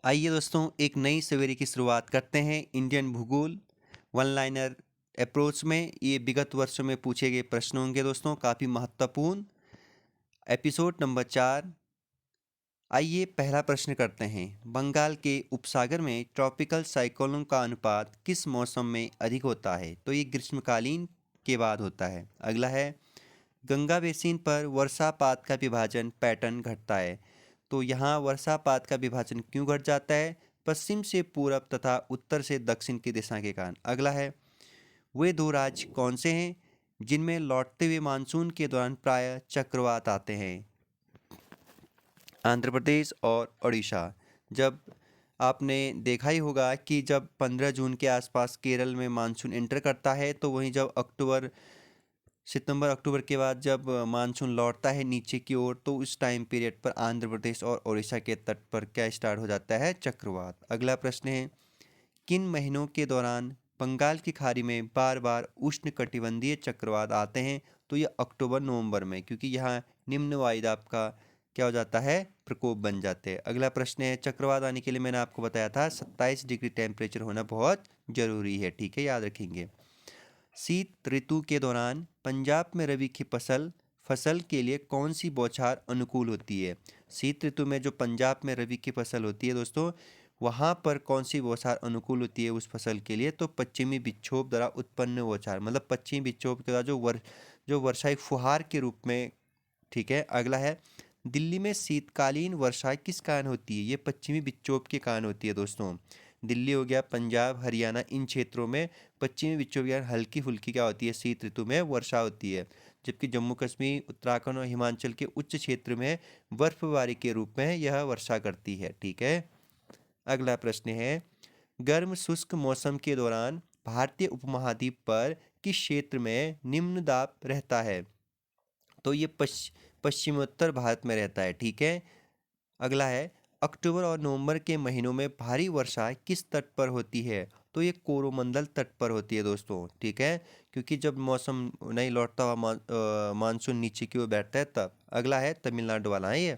आइए दोस्तों, एक नई सवेरे की शुरुआत करते हैं इंडियन भूगोल वन लाइनर अप्रोच में। ये विगत वर्षों में पूछे गए प्रश्न होंगे दोस्तों, काफ़ी महत्वपूर्ण। Episode number 4। आइए पहला प्रश्न करते हैं। बंगाल के उपसागर में ट्रॉपिकल साइक्लोन का अनुपात किस मौसम में अधिक होता है? तो ये ग्रीष्मकालीन के बाद होता है। अगला है, गंगा बेसिन पर वर्षापात का विभाजन पैटर्न घटता है। तो यहाँ वर्षापात का विभाजन क्यों घट जाता है? पश्चिम से पूरब तथा उत्तर से दक्षिण की दिशा के कारण। अगला है, वे दो राज्य कौन से हैं जिनमें लौटते हुए मानसून के दौरान प्रायः चक्रवात आते हैं? आंध्र प्रदेश और उड़ीसा। जब आपने देखा ही होगा कि जब 15 जून के आसपास केरल में मानसून एंटर करता है, तो वहीं जब सितंबर अक्टूबर के बाद जब मानसून लौटता है नीचे की ओर, तो उस टाइम पीरियड पर आंध्र प्रदेश और उड़ीसा के तट पर क्या स्टार्ट हो जाता है? चक्रवात। अगला प्रश्न है, किन महीनों के दौरान बंगाल की खाड़ी में बार बार उष्णकटिबंधीय चक्रवात आते हैं? तो ये अक्टूबर नवंबर में, क्योंकि यहाँ निम्न वायुदाब का क्या हो जाता है? प्रकोप बन जाते हैं। अगला प्रश्न है, चक्रवात आने के लिए मैंने आपको बताया था 27 डिग्री टेम्परेचर होना बहुत जरूरी है। ठीक है, याद रखेंगे। शीत ऋतु के दौरान पंजाब में रबी की फसल के लिए कौन सी बौछार अनुकूल होती है? शीत ऋतु में जो पंजाब में रबी की फसल होती है दोस्तों, वहाँ पर कौन सी बौछार अनुकूल होती है उस फसल के लिए? तो पश्चिमी विक्षोभ द्वारा उत्पन्न बौछार, मतलब पश्चिमी विक्षोभ के द्वारा जो वर्षा एक फुहार के रूप में। ठीक है, अगला है, दिल्ली में शीतकालीन वर्षा किस कारण होती है? ये पश्चिमी विक्षोभ के कारण होती है दोस्तों। दिल्ली हो गया, पंजाब, हरियाणा, इन क्षेत्रों में पश्चिमी विक्षोभ या हल्की फुल्की क्या होती है? शीत ऋतु में वर्षा होती है। जबकि जम्मू कश्मीर, उत्तराखंड और हिमाचल के उच्च क्षेत्र में बर्फबारी के रूप में यह वर्षा करती है। ठीक है, अगला प्रश्न है, गर्म शुष्क मौसम के दौरान भारतीय उपमहाद्वीप पर किस क्षेत्र में निम्न दाब रहता है? तो ये पश्चिमोत्तर भारत में रहता है। ठीक है, अगला है, अक्टूबर और नवंबर के महीनों में भारी वर्षा किस तट पर होती है? तो ये कोरोमंडल तट पर होती है दोस्तों। ठीक है, क्योंकि जब मौसम नहीं लौटता हुआ मानसून नीचे की ओर बैठता है तब। अगला है, तमिलनाडु वाला है ये।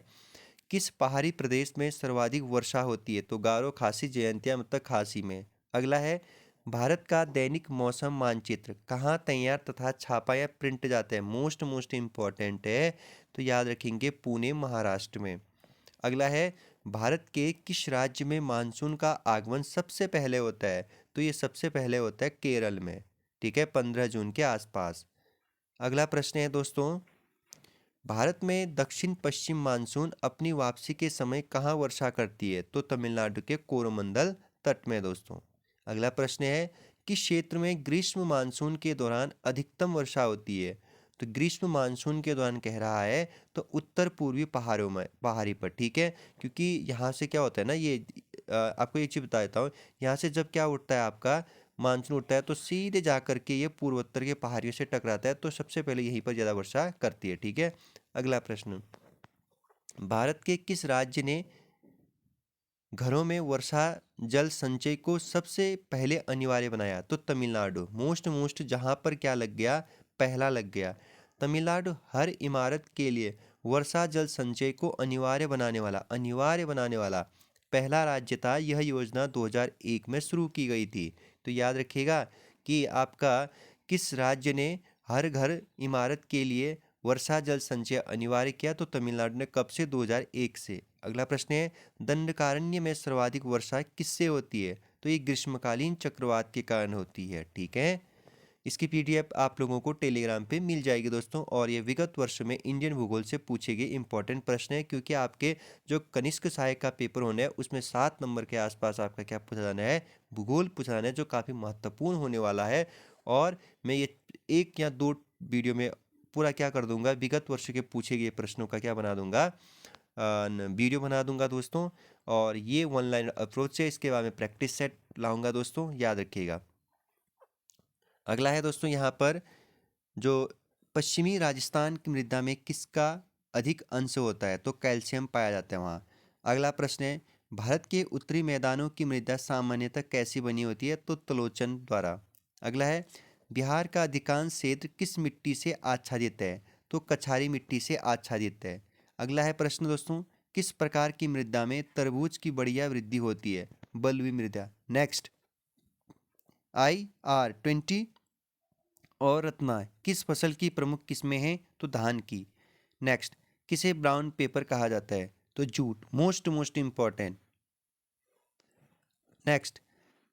किस पहाड़ी प्रदेश में सर्वाधिक वर्षा होती है? तो गारो खासी जयंतिया, मतलब खासी में। अगला है, भारत का दैनिक मौसम मानचित्र कहाँ तैयार तथा छापा या प्रिंट जाता है? मोस्ट इम्पॉर्टेंट है, तो याद रखेंगे, पुणे, महाराष्ट्र में। अगला है, भारत के किस राज्य में मानसून का आगमन सबसे पहले होता है? तो ये सबसे पहले होता है केरल में। ठीक है, 15 जून के आसपास। अगला प्रश्न है दोस्तों, भारत में दक्षिण पश्चिम मानसून अपनी वापसी के समय कहाँ वर्षा करती है? तो तमिलनाडु के कोरोमंडल तट में दोस्तों। अगला प्रश्न है, किस क्षेत्र में ग्रीष्म मानसून के दौरान अधिकतम वर्षा होती है? तो ग्रीष्म मानसून के दौरान कह रहा है तो उत्तर पूर्वी पहाड़ों में, पहाड़ी पर। ठीक है, क्योंकि यहाँ से क्या होता है ना, ये आपको एक चीज़ बता देता हूँ। यहाँ से जब क्या उठता है आपका मानसून उठता है, तो सीधे जा करके ये पूर्वोत्तर के पहाड़ियों से टकराता है, तो सबसे पहले यहीं पर ज़्यादा वर्षा करती है। ठीक है, अगला प्रश्न, भारत के किस राज्य ने घरों में वर्षा जल संचय को सबसे पहले अनिवार्य बनाया? तो तमिलनाडु। मोस्ट जहाँ पर क्या लग गया? पहला लग गया। तमिलनाडु हर इमारत के लिए वर्षा जल संचय को अनिवार्य बनाने वाला पहला राज्य था। यह योजना 2001 में शुरू की गई थी। तो याद रखिएगा कि आपका किस राज्य ने हर घर इमारत के लिए वर्षा जल संचय अनिवार्य किया? तो तमिलनाडु ने। कब से? 2001 से। अगला प्रश्न है, दंडकारण्य में सर्वाधिक वर्षा किससे होती है? तो ये ग्रीष्मकालीन चक्रवात के कारण होती है। ठीक है, इसकी पीडीएफ आप लोगों को टेलीग्राम पे मिल जाएगी दोस्तों। और ये विगत वर्ष में इंडियन भूगोल से पूछे गए इंपॉर्टेंट प्रश्न है, क्योंकि आपके जो कनिष्क सहायक का पेपर होना है उसमें 7 नंबर के आसपास आपका क्या पूछा जाना है? भूगोल पूछा जाना है, जो काफ़ी महत्वपूर्ण होने वाला है। और मैं ये 1 या 2 वीडियो में पूरा क्या कर दूंगा, विगत वर्ष के पूछे गए प्रश्नों का क्या बना दूंगा, वीडियो बना दूंगा दोस्तों। और ये वन लाइन अप्रोच है, इसके बाद में प्रैक्टिस सेट लाऊंगा दोस्तों, याद रखिएगा। अगला है दोस्तों, यहाँ पर जो पश्चिमी राजस्थान की मृदा में किसका अधिक अंश होता है? तो कैल्शियम पाया जाता है वहाँ। अगला प्रश्न है, भारत के उत्तरी मैदानों की मृदा सामान्यतः कैसी बनी होती है? तो तलोचन द्वारा। अगला है, बिहार का अधिकांश क्षेत्र किस मिट्टी से आच्छादित है? तो कछारी मिट्टी से आच्छादित है। अगला है प्रश्न दोस्तों, किस प्रकार की मृदा में तरबूज की बढ़िया वृद्धि होती है? बलुई मृदा। नेक्स्ट, IR20 और रत्ना किस फसल की प्रमुख किस्में हैं? तो धान की। नेक्स्ट, किसे ब्राउन पेपर कहा जाता है? तो jute. Most important. Next,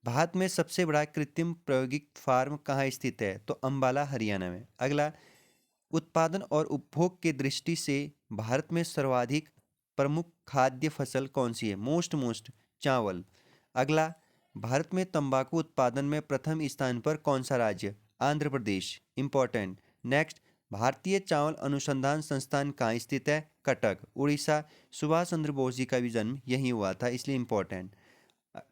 Bharat में सबसे बड़ा कृत्रिम प्रायोगिक फार्म कहाँ स्थित है? तो अंबाला, हरियाणा में। अगला, उत्पादन और उपभोग के दृष्टि से भारत में सर्वाधिक प्रमुख खाद्य फसल कौन सी है? मोस्ट चावल। अगला, भारत में तंबाकू उत्पादन में प्रथम स्थान पर कौन सा राज्य? आंध्र प्रदेश। इंपॉर्टेंट। नेक्स्ट, भारतीय चावल अनुसंधान संस्थान कहाँ स्थित है? कटक, उड़ीसा। सुभाष चंद्र बोस जी का भी जन्म यहीं हुआ था, इसलिए इंपॉर्टेंट।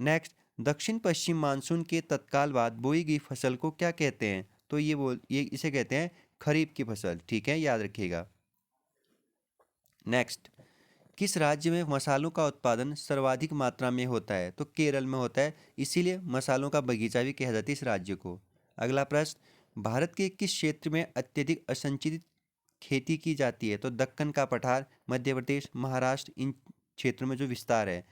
नेक्स्ट, दक्षिण पश्चिम मानसून के तत्काल बाद बोई गई फसल को क्या कहते हैं? तो ये इसे कहते हैं खरीफ की फसल। ठीक है, याद रखिएगा। नेक्स्ट, किस राज्य में मसालों का उत्पादन सर्वाधिक मात्रा में होता है? तो केरल में होता है, इसीलिए मसालों का बगीचा भी कहा जाता है इस राज्य को। अगला प्रश्न, भारत के किस क्षेत्र में अत्यधिक असंचित खेती की जाती है? तो दक्कन का पठार, मध्य प्रदेश, महाराष्ट्र, इन क्षेत्रों में जो विस्तार है।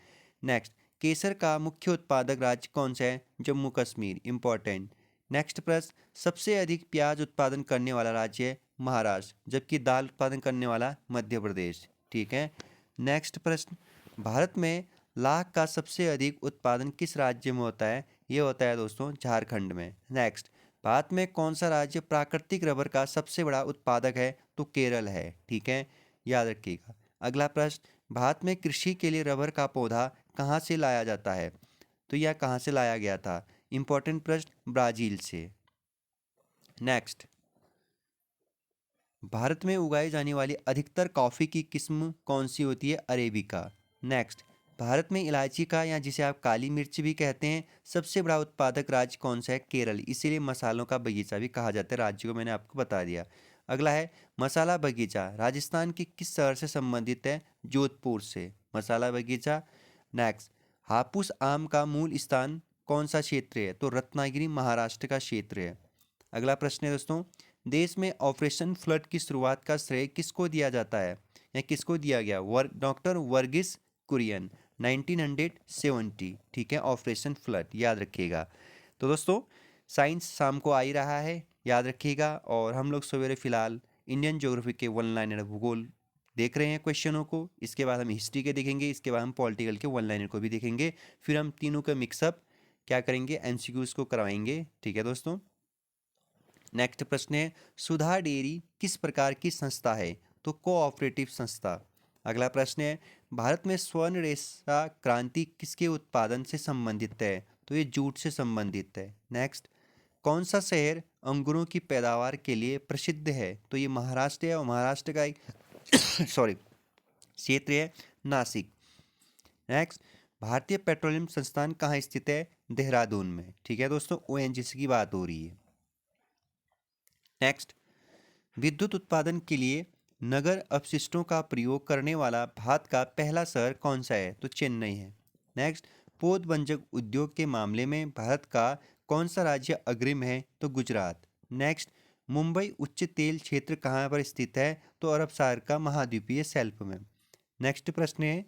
नेक्स्ट, केसर का मुख्य उत्पादक राज्य कौन सा है? जम्मू कश्मीर। इंपॉर्टेंट। नेक्स्ट प्रश्न, सबसे अधिक प्याज उत्पादन करने वाला राज्य है? महाराष्ट्र, जबकि दाल उत्पादन करने वाला मध्य प्रदेश। ठीक है। नेक्स्ट प्रश्न, भारत में लाख का सबसे अधिक उत्पादन किस राज्य में होता है? ये होता है दोस्तों झारखंड में। नेक्स्ट, भारत में कौन सा राज्य प्राकृतिक रबर का सबसे बड़ा उत्पादक है? तो केरल है। ठीक है, याद रखिएगा। अगला प्रश्न, भारत में कृषि के लिए रबर का पौधा कहाँ से लाया जाता है? तो यह कहाँ से लाया गया था? इंपॉर्टेंट प्रश्न, ब्राजील से। नेक्स्ट, भारत में उगाई जाने वाली अधिकतर कॉफ़ी की किस्म कौन सी होती है? अरेबिका। नेक्स्ट, भारत में इलायची का, या जिसे आप काली मिर्च भी कहते हैं, सबसे बड़ा उत्पादक राज्य कौन सा है? केरल, इसीलिए मसालों का बगीचा भी कहा जाता है राज्य को, मैंने आपको बता दिया। अगला है, मसाला बगीचा राजस्थान के किस शहर से संबंधित है? जोधपुर से। मसाला बगीचा। नेक्स्ट, हापुस आम का मूल स्थान कौन सा क्षेत्र है? तो रत्नागिरी, महाराष्ट्र का क्षेत्र है। अगला प्रश्न है दोस्तों, देश में ऑपरेशन फ्लड की शुरुआत का श्रेय किसको दिया जाता है, या किसको दिया गया? डॉक्टर वर्गीस कुरियन, 1970। ठीक है, ऑपरेशन फ्लड, याद रखिएगा। तो दोस्तों, साइंस शाम को आ ही रहा है, याद रखिएगा। और हम लोग सवेरे फिलहाल इंडियन ज्योग्राफी के वन लाइनर भूगोल देख रहे हैं क्वेश्चनों को, इसके बाद हम हिस्ट्री के देखेंगे, इसके बाद हम पॉलिटिकल के वन लाइनर को भी देखेंगे, फिर हम तीनों का मिक्सअप क्या करेंगे, एमसीक्यूज को करवाएंगे। ठीक है दोस्तों। नेक्स्ट प्रश्न है, सुधा डेयरी किस प्रकार की संस्था है? तो कोऑपरेटिव संस्था। अगला प्रश्न है, भारत में स्वर्ण रेशा क्रांति किसके उत्पादन से संबंधित है? तो ये जूट से संबंधित है। नेक्स्ट, कौन सा शहर अंगूरों की पैदावार के लिए प्रसिद्ध है? तो ये महाराष्ट्र है, और महाराष्ट्र का एक सॉरी क्षेत्र है नासिक। नेक्स्ट, भारतीय पेट्रोलियम संस्थान कहाँ स्थित है? देहरादून में। ठीक है दोस्तों, ओएनजीसी की बात हो रही है। नेक्स्ट, विद्युत उत्पादन के लिए नगर अपशिष्टों का प्रयोग करने वाला भारत का पहला शहर कौन सा है? तो चेन्नई है। नेक्स्ट, पौध बंजक उद्योग के मामले में भारत का कौन सा राज्य अग्रिम है? तो गुजरात। नेक्स्ट, मुंबई उच्च तेल क्षेत्र कहाँ पर स्थित है? तो अरब सागर का महाद्वीपीय शेल्फ में। नेक्स्ट प्रश्न है,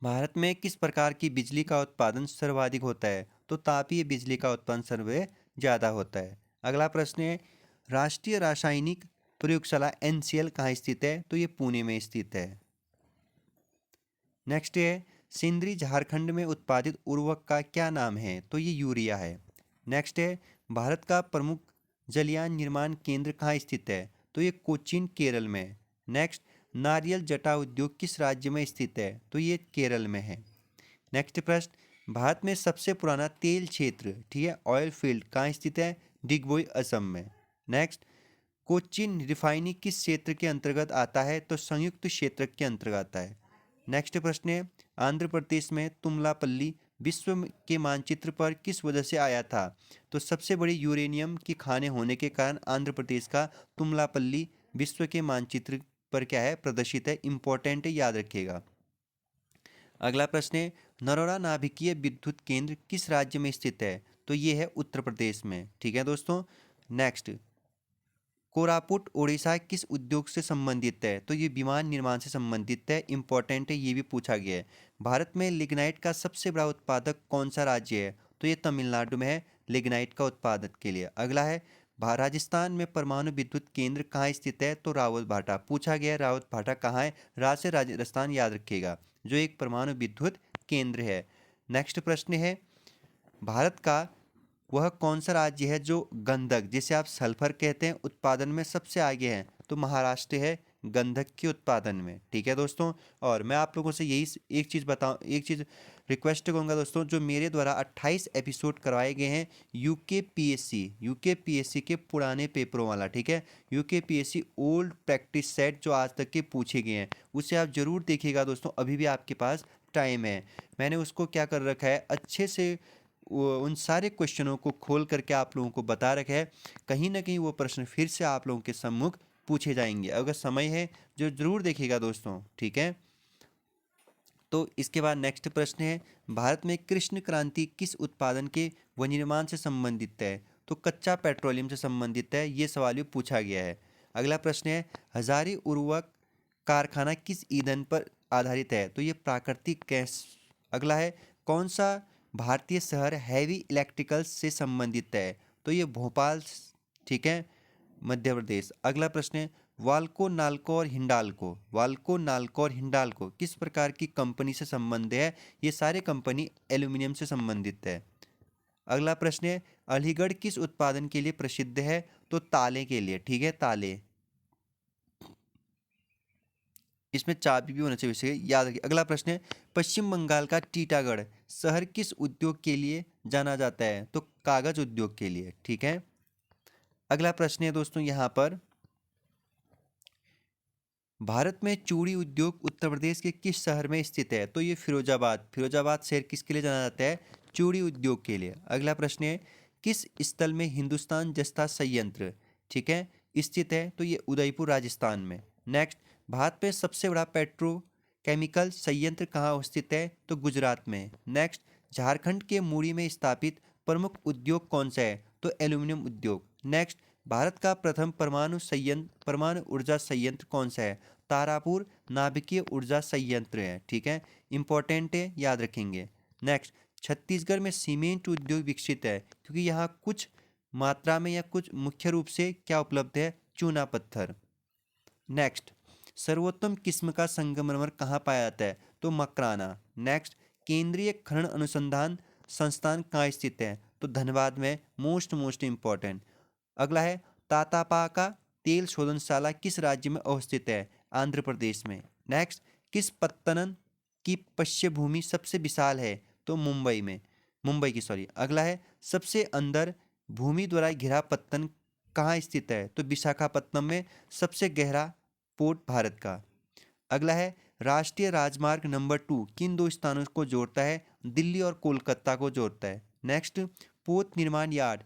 भारत में किस प्रकार की बिजली का उत्पादन सर्वाधिक होता है? तो तापीय बिजली का उत्पादन सर्वे ज़्यादा होता है। अगला प्रश्न है, राष्ट्रीय रासायनिक प्रयोगशाला एनसीएल कहाँ स्थित है? तो ये पुणे में स्थित है। नेक्स्ट है, सिंदरी झारखंड में उत्पादित उर्वरक का क्या नाम है? तो ये यूरिया है। नेक्स्ट है, भारत का प्रमुख जलयान निर्माण केंद्र कहाँ स्थित है? तो ये कोचीन, केरल में। नेक्स्ट, नारियल जटा उद्योग किस राज्य में स्थित है? तो ये केरल में है। नेक्स्ट प्रश्न, भारत में सबसे पुराना तेल क्षेत्र, ठीक है, ऑयल फील्ड कहाँ स्थित है? डिगबोई, असम में। नेक्स्ट, कोचीन रिफाइनरी किस क्षेत्र के अंतर्गत आता है? तो संयुक्त क्षेत्र के अंतर्गत आता है। नेक्स्ट प्रश्न है, आंध्र प्रदेश में तुमलापल्ली विश्व के मानचित्र पर किस वजह से आया था? तो सबसे बड़ी यूरेनियम की खानें होने के कारण आंध्र प्रदेश का तुमलापल्ली विश्व के मानचित्र पर क्या है, प्रदर्शित है। इंपॉर्टेंट है, याद रखिएगा। अगला प्रश्न है, नरोरा नाभिकीय विद्युत केंद्र किस राज्य में स्थित है? तो ये है उत्तर प्रदेश में। ठीक है दोस्तों। नेक्स्ट, कोरापुट ओडिशा किस उद्योग से संबंधित है? तो ये विमान निर्माण से संबंधित है, इंपॉर्टेंट है, ये भी पूछा गया है। भारत में लिग्नाइट का सबसे बड़ा उत्पादक कौन सा राज्य है? तो ये तमिलनाडु में है लिग्नाइट का उत्पादन के लिए। अगला है राजस्थान में परमाणु विद्युत केंद्र कहाँ स्थित है? तो रावत भाटा पूछा गया है। रावत भाटा कहाँ है? राजस्थान याद रखिएगा, जो एक परमाणु विद्युत केंद्र है। नेक्स्ट प्रश्न है, भारत का वह कौन सा राज्य है जो गंधक, जिसे आप सल्फर कहते हैं, उत्पादन में सबसे आगे है? तो महाराष्ट्र है गंधक के उत्पादन में। ठीक है दोस्तों, और मैं आप लोगों से यही एक चीज़ रिक्वेस्ट करूंगा दोस्तों, जो मेरे द्वारा 28 एपिसोड करवाए गए हैं यूके पीएससी के पुराने पेपरों वाला, ठीक है, UK PSC old practice set जो आज तक के पूछे गए हैं, उसे आप ज़रूर देखिएगा दोस्तों, अभी भी आपके पास टाइम है। मैंने उसको क्या कर रखा है, अच्छे से उन सारे क्वेश्चनों को खोल करके आप लोगों को बता रखा है। कहीं ना कहीं वो प्रश्न फिर से आप लोगों के सम्मुख पूछे जाएंगे, अगर समय है जो ज़रूर देखिएगा दोस्तों, ठीक है। तो इसके बाद नेक्स्ट प्रश्न है, भारत में कृष्ण क्रांति किस उत्पादन के विनिर्माण से संबंधित है? तो कच्चा पेट्रोलियम से संबंधित है, ये सवाल भी पूछा गया है। अगला प्रश्न है, हजारी उर्वरक कारखाना किस ईंधन पर आधारित है? तो ये प्राकृतिक गैस। अगला है, कौन सा भारतीय शहर हैवी इलेक्ट्रिकल से संबंधित है? तो ये भोपाल, ठीक है, मध्य प्रदेश। अगला प्रश्न है, वाल्को नाल्को और हिंडाल्को किस प्रकार की कंपनी से संबंध है? ये सारे कंपनी एल्यूमिनियम से संबंधित है। अगला प्रश्न है, अलीगढ़ किस उत्पादन के लिए प्रसिद्ध है? तो ताले के लिए, ठीक है, ताले। इसमें चाबी भी होना चाहिए, इसे याद रखिए। अगला प्रश्न है, पश्चिम बंगाल का टीटागढ़ शहर किस उद्योग के लिए जाना जाता है? तो कागज उद्योग के लिए, ठीक है। अगला प्रश्न है दोस्तों यहाँ पर, भारत में चूड़ी उद्योग उत्तर प्रदेश के किस शहर में स्थित है? तो ये फिरोजाबाद शहर किसके लिए जाना जाता है? चूड़ी उद्योग के लिए। अगला प्रश्न है, किस स्थल में हिंदुस्तान जस्ता संयंत्र, ठीक है, स्थित है? तो ये उदयपुर राजस्थान में। नेक्स्ट, भारत में सबसे बड़ा पेट्रोकेमिकल संयंत्र कहाँ स्थित है? तो गुजरात में। नेक्स्ट, झारखंड के मूरी में स्थापित प्रमुख उद्योग कौन सा है? तो एल्यूमिनियम उद्योग। नेक्स्ट, भारत का प्रथम परमाणु ऊर्जा संयंत्र कौन सा है? तारापुर नाभिकीय ऊर्जा संयंत्र है, ठीक है, इंपॉर्टेंट है, याद रखेंगे। नेक्स्ट, छत्तीसगढ़ में सीमेंट उद्योग विकसित है क्योंकि यहाँ कुछ मात्रा में या कुछ मुख्य रूप से क्या उपलब्ध है? चूना पत्थर। नेक्स्ट, सर्वोत्तम किस्म का संगमरमर कहाँ पाया जाता है? तो मकराना। नेक्स्ट, केंद्रीय खनन अनुसंधान संस्थान कहाँ स्थित है? तो धनबाद में, मोस्ट इंपॉर्टेंट। अगला है, तातापाका तेल शोधनशाला किस राज्य में अवस्थित है? आंध्र प्रदेश में। नेक्स्ट, किस पत्तन की पश्चिमी सबसे विशाल है? तो मुंबई की, सॉरी। अगला है, सबसे अंदर भूमि द्वारा घिरा पत्तन कहाँ स्थित है? तो विशाखापत्तनम में, सबसे गहरा पोर्ट भारत का। अगला है, राष्ट्रीय राजमार्ग नंबर 2 किन दो स्थानों को जोड़ता है? दिल्ली और कोलकाता को जोड़ता है। नेक्स्ट, पोत निर्माण यार्ड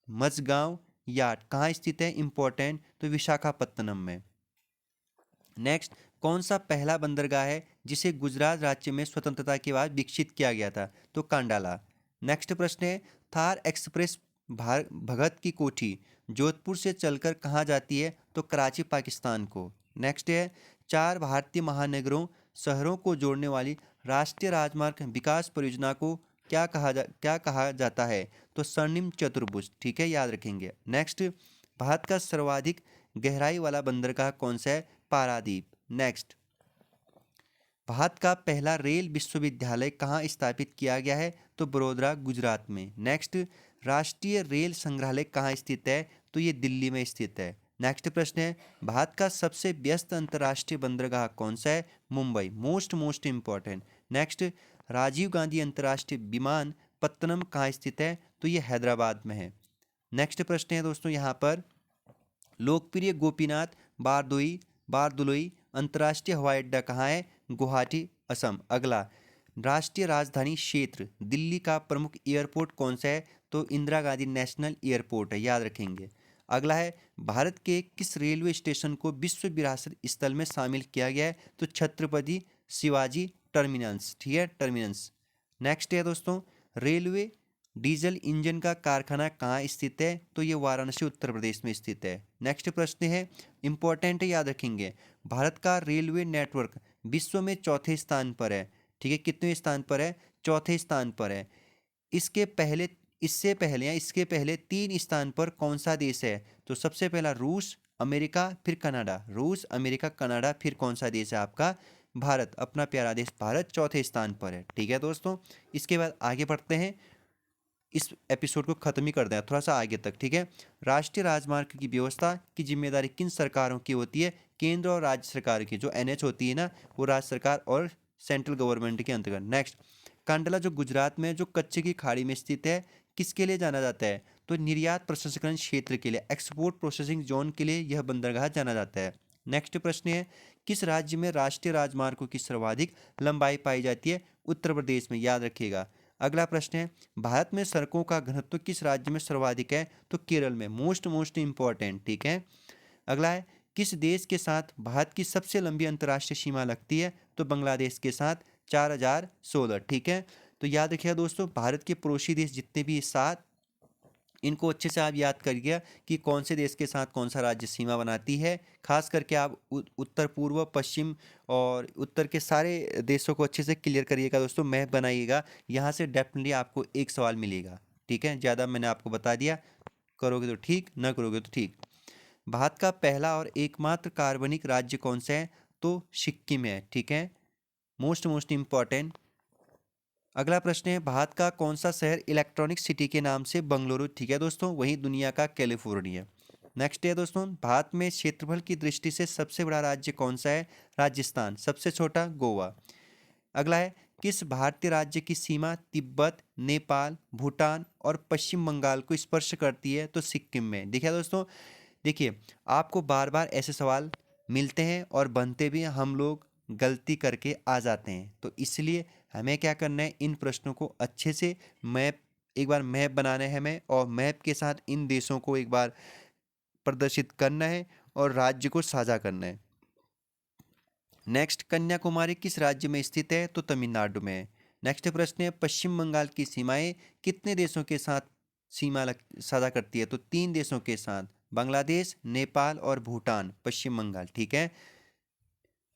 मझगांव यार्ड कहाँ स्थित है? इंपॉर्टेंट, तो विशाखापत्तनम में। नेक्स्ट, कौन सा पहला बंदरगाह है जिसे गुजरात राज्य में स्वतंत्रता के बाद विकसित किया गया था? तो कांडाला। नेक्स्ट प्रश्न है, थार एक्सप्रेस भगत की कोठी जोधपुर से चलकर कहाँ जाती है? तो कराची पाकिस्तान को। नेक्स्ट है, 4 भारतीय महानगरों शहरों को जोड़ने वाली राष्ट्रीय राजमार्ग विकास परियोजना को क्या कहा जाता है? तो स्वर्णिम चतुर्भुज, ठीक है, याद रखेंगे। नेक्स्ट, भारत का सर्वाधिक गहराई वाला बंदरगाह कौन सा है? पारादीप। नेक्स्ट, भारत का पहला रेल विश्वविद्यालय कहाँ स्थापित किया गया है? तो बड़ोदरा गुजरात में। नेक्स्ट, राष्ट्रीय रेल संग्रहालय कहाँ स्थित है? तो ये दिल्ली में स्थित है। नेक्स्ट प्रश्न है, भारत का सबसे व्यस्त अंतर्राष्ट्रीय बंदरगाह कौन सा है? Mumbai, most important. Next, Rajiv Gandhi अंतर्राष्ट्रीय विमान पत्तनम कहाँ स्थित है? तो ये हैदराबाद में है। नेक्स्ट प्रश्न है दोस्तों यहाँ पर, लोकप्रिय गोपीनाथ बारदोलोई अंतर्राष्ट्रीय हवाई अड्डा कहाँ है? गुवाहाटी, असम। अगला, राष्ट्रीय राजधानी क्षेत्र दिल्ली का प्रमुख एयरपोर्ट कौन सा है? तो इंदिरा गांधी नेशनल एयरपोर्ट है, याद रखेंगे। अगला है, भारत के किस रेलवे स्टेशन को विश्व विरासत स्थल में शामिल किया गया है? तो छत्रपति शिवाजी टर्मिनस, ठीक है, टर्मिनस। नेक्स्ट है दोस्तों, रेलवे डीजल इंजन का कारखाना कहाँ स्थित है? तो ये वाराणसी उत्तर प्रदेश में स्थित है। नेक्स्ट प्रश्न है, इंपॉर्टेंट है, याद रखेंगे। भारत का रेलवे नेटवर्क विश्व में चौथे स्थान पर है। ठीक है, कितवें स्थान पर है? चौथे स्थान पर है। इसके पहले इसके पहले 3 स्थान पर कौन सा देश है? तो सबसे पहला रूस, अमेरिका, फिर कनाडा। रूस, अमेरिका, कनाडा, फिर कौन सा देश है आपका? भारत। अपना प्यारा देश भारत चौथे स्थान पर है। ठीक है दोस्तों, इसके बाद आगे बढ़ते हैं। इस एपिसोड को ख़त्म ही कर दें थोड़ा सा आगे तक। ठीक है, राष्ट्रीय राजमार्ग की व्यवस्था की जिम्मेदारी किन सरकारों की होती है? केंद्र और राज्य सरकार की। जो एनएच होती है ना, वो राज्य सरकार और सेंट्रल गवर्नमेंट के अंतर्गत। नेक्स्ट, कांडला जो गुजरात में जो कच्चे की खाड़ी में स्थित है, किसके लिए जाना जाता है? तो निर्यात प्रसंस्करण क्षेत्र के लिए, एक्सपोर्ट प्रोसेसिंग जोन के लिए यह बंदरगाह जाना जाता है। नेक्स्ट प्रश्न है, किस राज्य में राष्ट्रीय राजमार्गों की सर्वाधिक लंबाई पाई जाती है? उत्तर प्रदेश में, याद रखिएगा। अगला प्रश्न है, भारत में सड़कों का घनत्व किस राज्य में सर्वाधिक है? तो केरल में। Most important. ठीक है, अगला है, किस देश के साथ भारत की सबसे लंबी अंतर्राष्ट्रीय सीमा लगती है? तो बांग्लादेश के साथ 4016। ठीक है, तो याद रखिएगा दोस्तों, भारत के पड़ोसी देश जितने भी 7, इनको अच्छे से आप याद करिए कि कौन से देश के साथ कौन सा राज्य सीमा बनाती है। खास करके आप उत्तर, पूर्व, पश्चिम और उत्तर के सारे देशों को अच्छे से क्लियर करिएगा दोस्तों, मैप बनाइएगा। यहाँ से डेफिनेटली आपको एक सवाल मिलेगा। ठीक है, ज़्यादा मैंने आपको बता दिया, करोगे तो ठीक, ना करोगे तो ठीक। भारत का पहला और एकमात्र कार्बनिक राज्य कौन सा है? तो सिक्किम है। ठीक है, मोस्ट इंपॉर्टेंट। अगला प्रश्न है, भारत का कौन सा शहर इलेक्ट्रॉनिक सिटी के नाम से बंगलुरु? ठीक है दोस्तों, वही दुनिया का कैलिफोर्निया। नेक्स्ट है दोस्तों, भारत में क्षेत्रफल की दृष्टि से सबसे बड़ा राज्य कौन सा है? राजस्थान। सबसे छोटा गोवा। अगला है, किस भारतीय राज्य की सीमा तिब्बत, नेपाल, भूटान और पश्चिम बंगाल को स्पर्श करती है? तो सिक्किम में। देखिए दोस्तों, देखिए, आपको बार बार ऐसे सवाल मिलते हैं और बनते भी हैं, हम लोग गलती करके आ जाते हैं। तो इसलिए हमें क्या करना है, इन प्रश्नों को अच्छे से मैप, एक बार मैप बनाना है हमें, और मैप के साथ इन देशों को एक बार प्रदर्शित करना है और राज्य को साझा करना है। नेक्स्ट, कन्याकुमारी किस राज्य में स्थित है? तो तमिलनाडु में। नेक्स्ट प्रश्न है, पश्चिम बंगाल की सीमाएं कितने देशों के साथ साझा करती है? तो 3 देशों के साथ, बांग्लादेश, नेपाल और भूटान। पश्चिम बंगाल। ठीक है,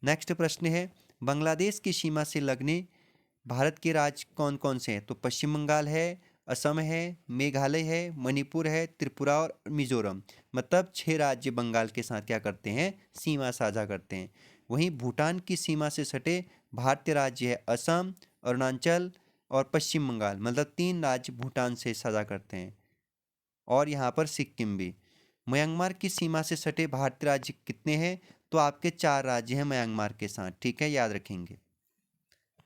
नेक्स्ट प्रश्न है, बांग्लादेश की सीमा से लगने भारत के राज्य कौन कौन से हैं? तो पश्चिम बंगाल है, असम है, मेघालय है, मणिपुर है, त्रिपुरा और मिजोरम। मतलब 6 राज्य बंगाल के साथ क्या करते हैं? सीमा साझा करते हैं। वहीं भूटान की सीमा से सटे भारतीय राज्य है असम, अरुणाचल और पश्चिम बंगाल। मतलब 3 राज्य भूटान से साझा करते हैं, और यहाँ पर सिक्किम भी। म्यांमार की सीमा से सटे भारतीय राज्य कितने हैं? तो आपके 4 राज्य हैं म्यांमार के साथ। ठीक है, याद रखेंगे।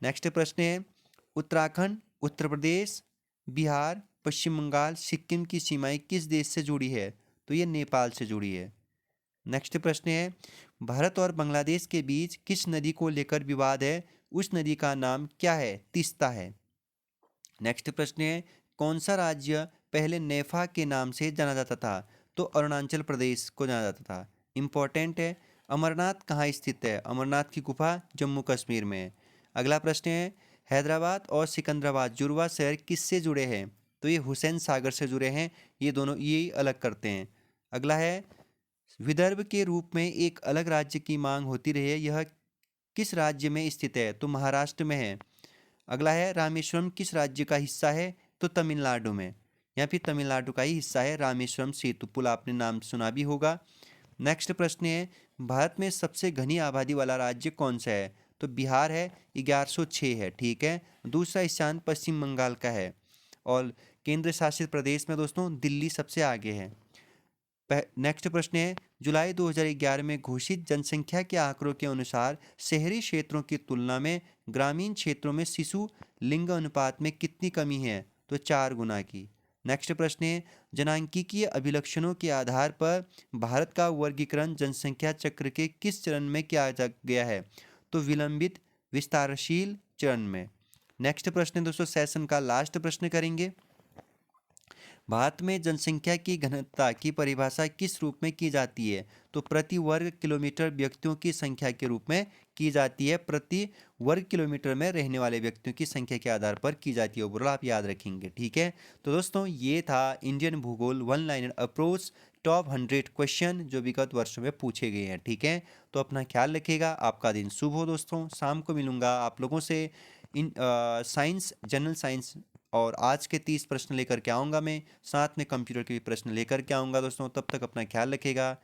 नेक्स्ट प्रश्न है, उत्तराखंड, उत्तर प्रदेश, बिहार, पश्चिम बंगाल, सिक्किम की सीमाएं किस देश से जुड़ी है? तो ये नेपाल से जुड़ी है। नेक्स्ट प्रश्न है, भारत और बांग्लादेश के बीच किस नदी को लेकर विवाद है? उस नदी का नाम क्या है? तीस्ता है। नेक्स्ट प्रश्न है, कौन सा राज्य पहले नेफा के नाम से जाना जाता था? तो अरुणाचल प्रदेश को जाना जाता था। इंपॉर्टेंट है। अमरनाथ कहाँ स्थित है? अमरनाथ की गुफा जम्मू कश्मीर में है। अगला प्रश्न है, हैदराबाद और सिकंदराबाद जुड़वा शहर किससे जुड़े हैं? तो ये हुसैन सागर से जुड़े हैं। ये दोनों ये अलग करते हैं। अगला है, विदर्भ के रूप में एक अलग राज्य की मांग होती रही है, यह किस राज्य में स्थित है? तो महाराष्ट्र में है। अगला है, रामेश्वरम किस राज्य का हिस्सा है? तो तमिलनाडु में, या फिर तमिलनाडु का ही हिस्सा है रामेश्वरम सेतु पुल, आपने नाम सुना भी होगा। नेक्स्ट प्रश्न है, भारत में सबसे घनी आबादी वाला राज्य कौन सा है? तो बिहार है, 1106 है। ठीक है, दूसरा स्थान पश्चिम बंगाल का है, और केंद्र शासित प्रदेश में दोस्तों दिल्ली सबसे आगे है। नेक्स्ट प्रश्न है, जुलाई 2011 में घोषित जनसंख्या के आंकड़ों के अनुसार शहरी क्षेत्रों की तुलना में ग्रामीण क्षेत्रों में शिशु लिंग अनुपात में कितनी कमी है? तो 4 गुना की। नेक्स्ट प्रश्न है, जनांकीय अभिलक्षणों के आधार पर भारत का वर्गीकरण जनसंख्या चक्र के किस चरण में किया गया है? तो विलंबित विस्तारशील चरण में। नेक्स्ट प्रश्न दोस्तों, सेशन का लास्ट प्रश्न करेंगे। भारत में जनसंख्या की घनत्व की परिभाषा किस रूप में की जाती है? तो प्रति वर्ग किलोमीटर व्यक्तियों की संख्या के रूप में की जाती है। प्रति वर्ग किलोमीटर में रहने वाले व्यक्तियों की संख्या के आधार पर की जाती है। ओवरऑल आप याद रखेंगे, ठीक है। तो दोस्तों ये था इंडियन भूगोल one liner approach top 100 question जो विगत वर्षों में पूछे गए हैं, ठीक है। तो अपना ख्याल रखिएगा। आपका दिन शुभ हो दोस्तों। शाम को मिलूंगा आप लोगों से इन साइंस, जनरल साइंस और आज के 30 प्रश्न लेकर के आऊँगा मैं। साथ में कंप्यूटर के भी प्रश्न लेकर के आऊँगा दोस्तों। तब तक अपना ख्याल रखिएगा।